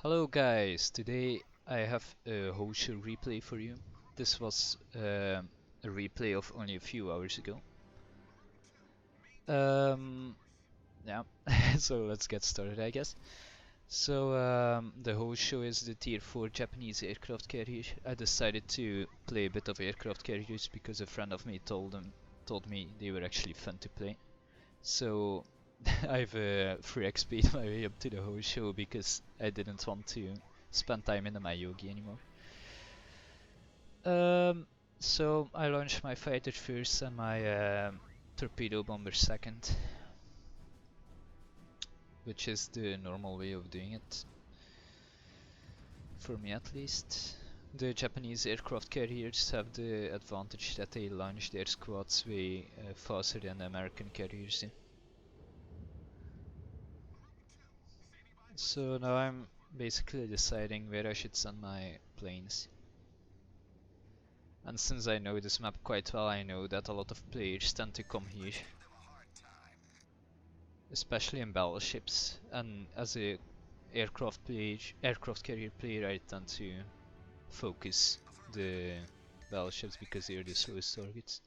Hello guys, today I have a Hosho replay for you. This was a replay of only a few hours ago. Yeah, so let's get started I guess. So the Hosho is the tier 4 Japanese aircraft carrier. I decided to play a bit of aircraft carriers because a friend of me told me they were actually fun to play. So I've free XP'd my way up to the Hosho because I didn't want to spend time in the Mayogi anymore. So I launched my fighter first and my torpedo bomber second, which is the normal way of doing it, for me at least. The Japanese aircraft carriers have the advantage that they launch their squads way faster than the American carriers do. So now I'm basically deciding where I should send my planes. And since I know this map quite well, I know that a lot of players tend to come here. Especially in battleships, and as a aircraft carrier player, I tend to focus the battleships because they are the slowest targets.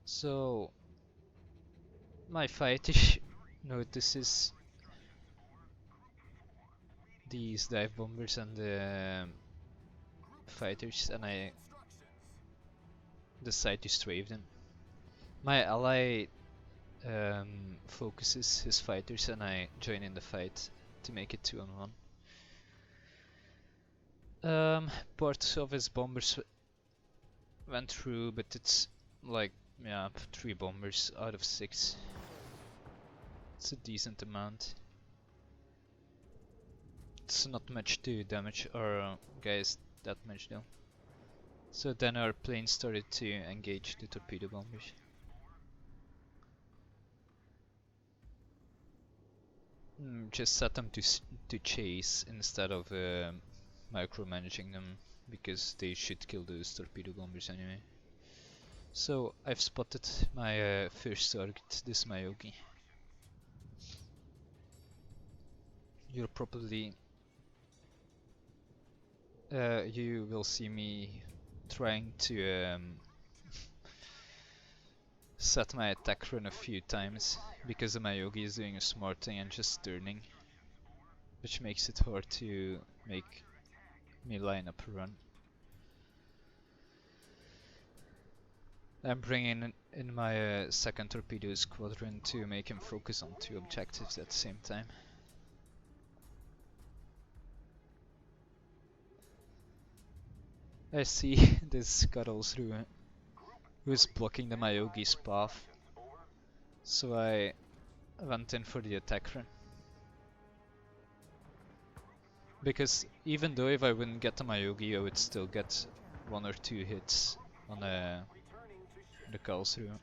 So my fighter notices these dive bombers and the fighters, and I decide to strafe them. My ally focuses his fighters and I join in the fight to make it 2-on-1. Parts of his bombers went through, but it's like, yeah, 3 bombers out of 6. It's a decent amount. It's not much to damage our guys that much though. So then our plane started to engage the torpedo bombers. Just set them to chase instead of micromanaging them, because they should kill those torpedo bombers anyway. So I've spotted my first target, this Mayogi. You're probably you will see me trying to set my attack run a few times because the Mayogi is doing a smart thing and just turning, which makes it hard to make me line up a run. I'm bringing in my second torpedo squadron to make him focus on 2 objectives at the same time. I see this scuttle through who is blocking the Mayogi's path, so I went in for the attack run. Because even though if I wouldn't get the Mayogi, I would still get 1 or 2 hits on the Karlsruhe.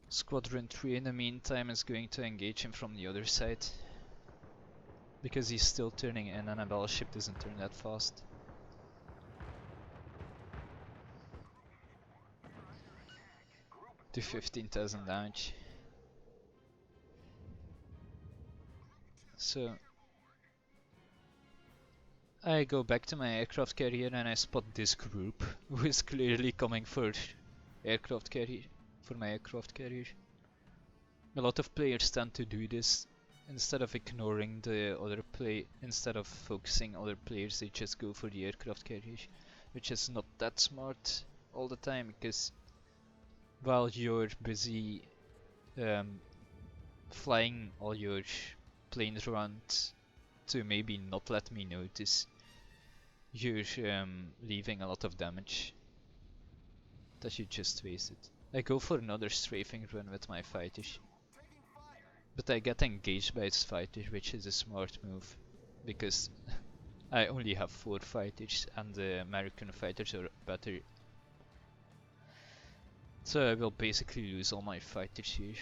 Squadron 3 in the meantime is going to engage him from the other side, because he's still turning in and a battleship doesn't turn that fast. To 15,000 damage. So I go back to my aircraft carrier and I spot this group who is clearly coming for aircraft carrier, for my aircraft carrier. A lot of players tend to do this. Instead of ignoring the other instead of focusing other players, they just go for the aircraft carrier, which is not that smart all the time, because while you're busy flying all your planes around to maybe not let me notice, you're leaving a lot of damage that you just wasted. I go for another strafing run with my fighter, but I get engaged by his fighter, which is a smart move, because I only have 4 fighters and the American fighters are better. So I will basically lose all my fighters here.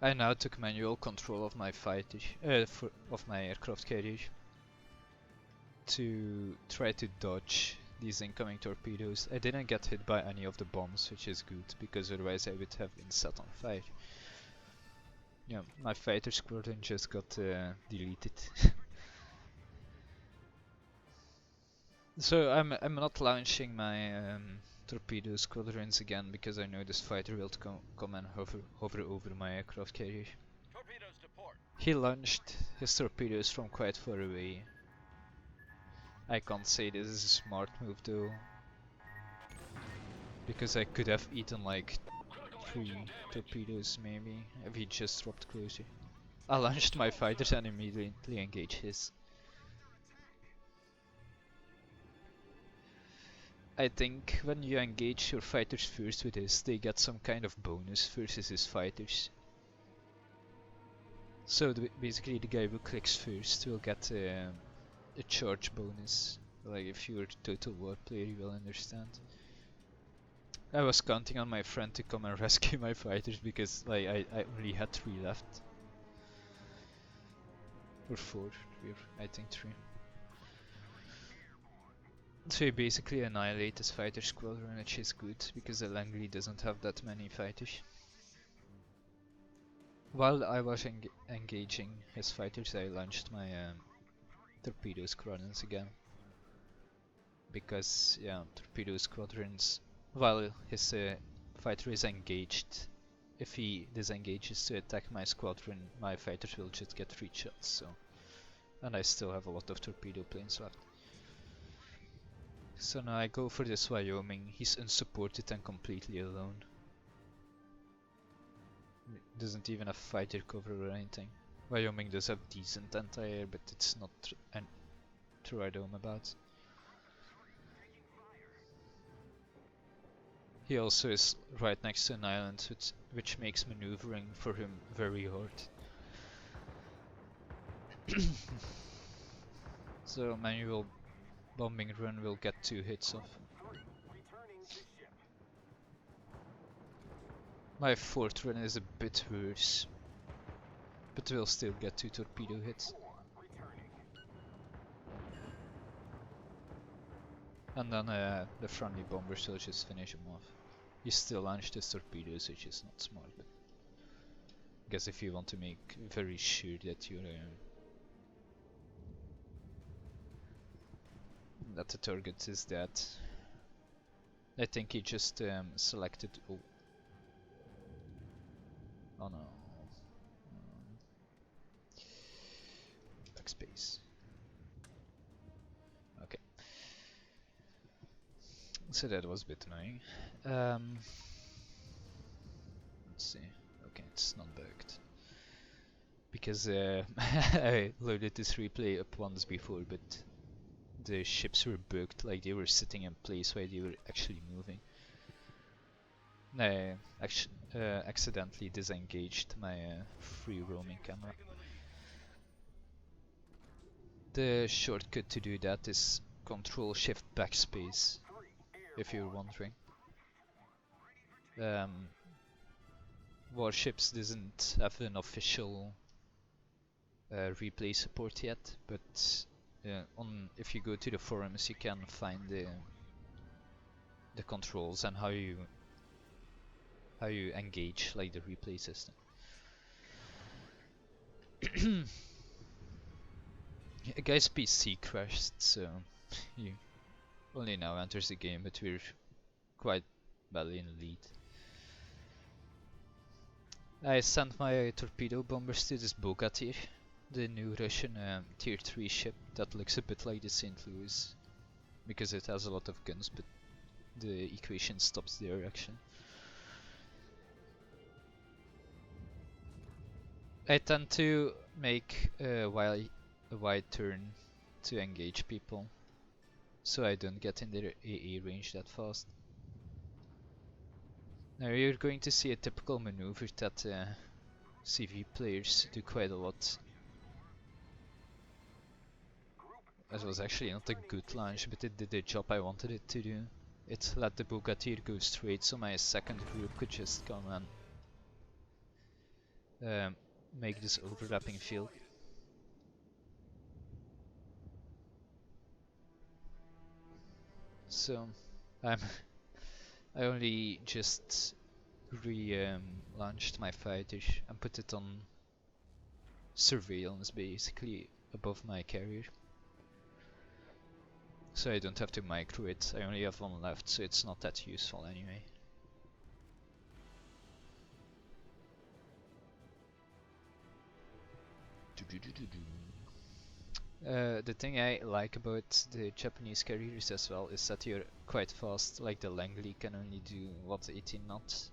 I now took manual control of my fighter, of my aircraft carrier, to try to dodge these incoming torpedoes. I didn't get hit by any of the bombs, which is good, because otherwise I would have been set on fire. Yeah, my fighter squadron just got deleted. So I'm not launching my torpedo squadrons again because I know this fighter will come and hover over my aircraft carrier. He launched his torpedoes from quite far away. I can't say this is a smart move though, because I could have eaten like 3 torpedoes maybe if he just dropped closer. I launched my fighters and immediately engaged his. I think when you engage your fighters first with his, they get some kind of bonus versus his fighters. So basically the guy who clicks first will get a charge bonus. Like if you're a Total War player you will understand. I was counting on my friend to come and rescue my fighters because like I only had 3 left. Or 4, I think 3. So you basically annihilate his fighter squadron, which is good because the Langley doesn't have that many fighters. While I was engaging his fighters, I launched my torpedo squadrons again. Because, yeah, torpedo squadrons, while his fighter is engaged, if he disengages to attack my squadron, my fighters will just get 3 shots, so. And I still have a lot of torpedo planes left. So now I go for this Wyoming. He's unsupported and completely alone. Doesn't even have fighter cover or anything. Wyoming does have decent anti-air, but it's not to write home about. He also is right next to an island, which makes maneuvering for him very hard. So manual bombing run will get 2 hits off. My 4th run is a bit worse, but we'll still get 2 torpedo hits. And then the friendly bombers will just finish him off. He still launched his torpedoes, which is not smart, but I guess if you want to make very sure that you're that the target is dead. I think he just selected. Oh no. Backspace. Okay. So that was a bit annoying. Let's see. Okay, it's not bugged. Because I loaded this replay up once before, but the ships were bugged, like they were sitting in place while they were actually moving. I accidentally disengaged my free roaming camera. The shortcut to do that is Control Shift Backspace, if you're wondering. Warships doesn't have an official replay support yet, but if you go to the forums you can find the controls and how you engage like the replay system. A guy's PC crashed, so he only now enters the game, but we're quite badly in the lead. I sent my torpedo bombers to this Bogatyr, the new Russian tier 3 ship that looks a bit like the St. Louis, because it has a lot of guns, but the equation stops there actually. I tend to make a wide turn to engage people, so I don't get in their AA range that fast. Now you're going to see a typical maneuver that CV players do quite a lot. It was actually not a good launch, but it did the job I wanted it to do. It let the Bogatyr go straight, so my second group could just come and make this overlapping field. So I'm I only just launched my fighter and put it on surveillance basically above my carrier. So I don't have to micro it, I only have one left, so it's not that useful anyway. The thing I like about the Japanese carriers as well is that you're quite fast, like the Langley can only do, what, 18 knots?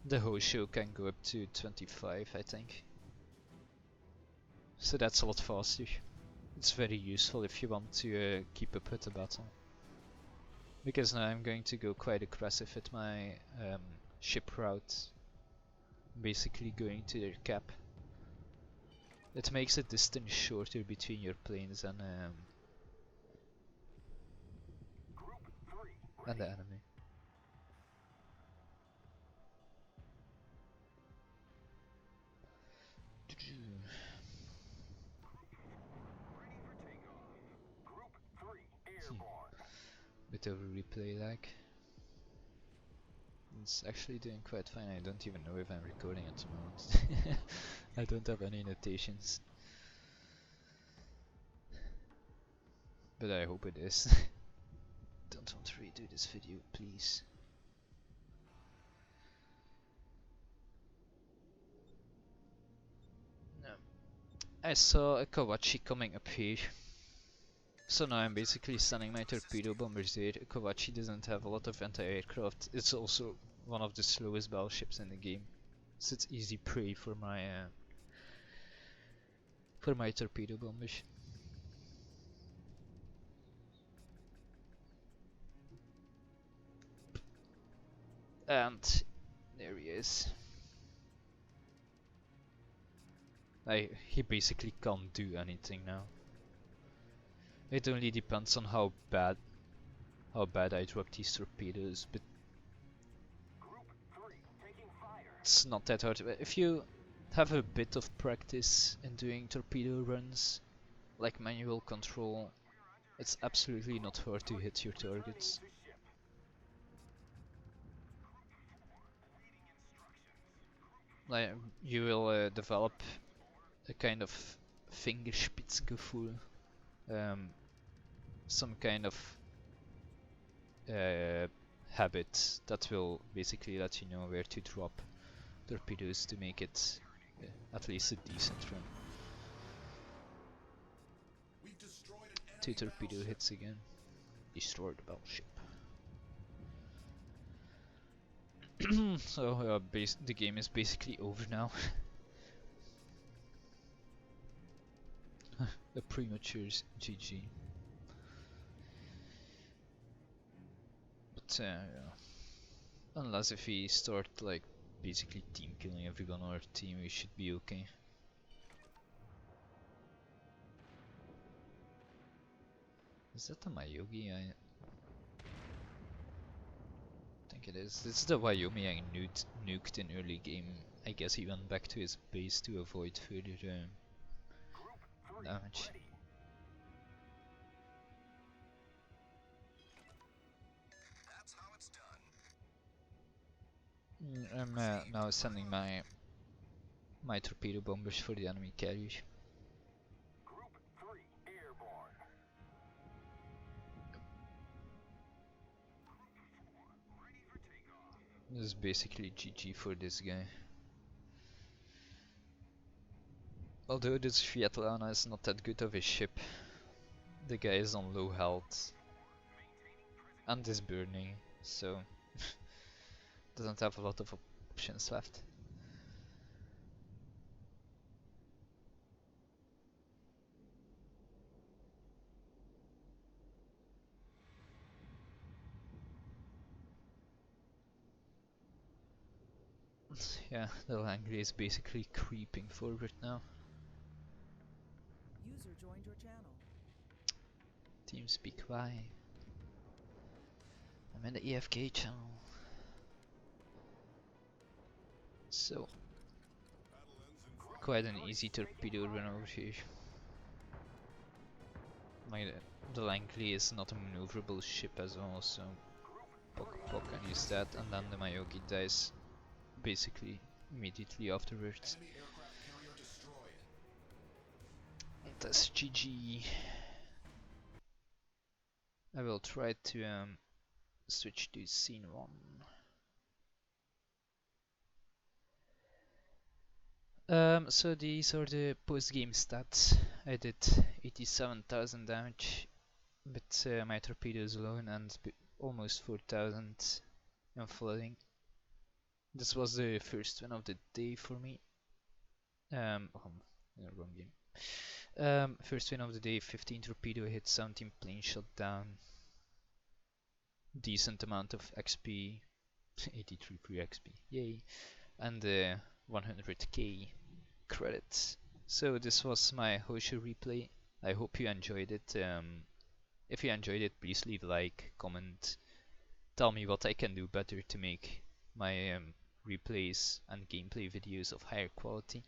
The Hosho can go up to 25, I think. So that's a lot faster. It's very useful if you want to keep up with the battle. Because now I'm going to go quite aggressive with my ship route. Basically going to their cap. It makes the distance shorter between your planes and the enemy. Bit of a replay lag. It's actually doing quite fine. I don't even know if I'm recording at the moment. I don't have any notations. But I hope it is. Don't want to redo this video, please. No. I saw a Kawachi coming up here. So now I'm basically sending my torpedo bombers there. Kawachi doesn't have a lot of anti-aircraft. It's also one of the slowest battleships in the game. So it's easy prey for my torpedo bombers. And there he is. He basically can't do anything now. It only depends on how bad I drop these torpedoes, but it's not that hard. If you have a bit of practice in doing torpedo runs, like manual control, it's absolutely not hard to hit your targets. Like, you will develop a kind of Fingerspitzgefühl, some kind of habit that will basically let you know where to drop torpedoes to make it at least a decent run. 2 torpedo hits again. Destroyed the battleship. So the game is basically over now. A premature GG. But yeah. Unless if we start like basically team killing everyone on our team, we should be okay. Is that the Mayogi? I think it is. This is the Wyoming I nuked in early game. I guess he went back to his base to avoid further damage. That's how it's done. I'm now sending my torpedo bombers for the enemy carrier. Group 3 airborne. Ready for takeoff. This is basically GG for this guy. Although this Svetlana is not that good of a ship, the guy is on low health and is burning, so doesn't have a lot of options left. Yeah, the Langley is basically creeping forward now. User joined your channel. TeamSpeak, why? I'm in the EFK channel. So, quite an easy torpedo run over here. the Langley is not a maneuverable ship as well, so Pok can use that, and then the Mayogi dies basically immediately afterwards. That's GG. I will try to switch to scene 1. So these are the post-game stats. I did 87,000 damage with my torpedoes alone and almost 4,000 in flooding. This was the first win of the day for me. In the wrong game. First win of the day, 15 torpedo hits, 17 plane shot down. Decent amount of XP, 83 free XP, yay. And 100k credits. So this was my Hosho replay. I hope you enjoyed it. If you enjoyed it, please leave a like, comment, tell me what I can do better to make my replays and gameplay videos of higher quality.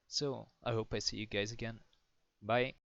So I hope I see you guys again. Bye.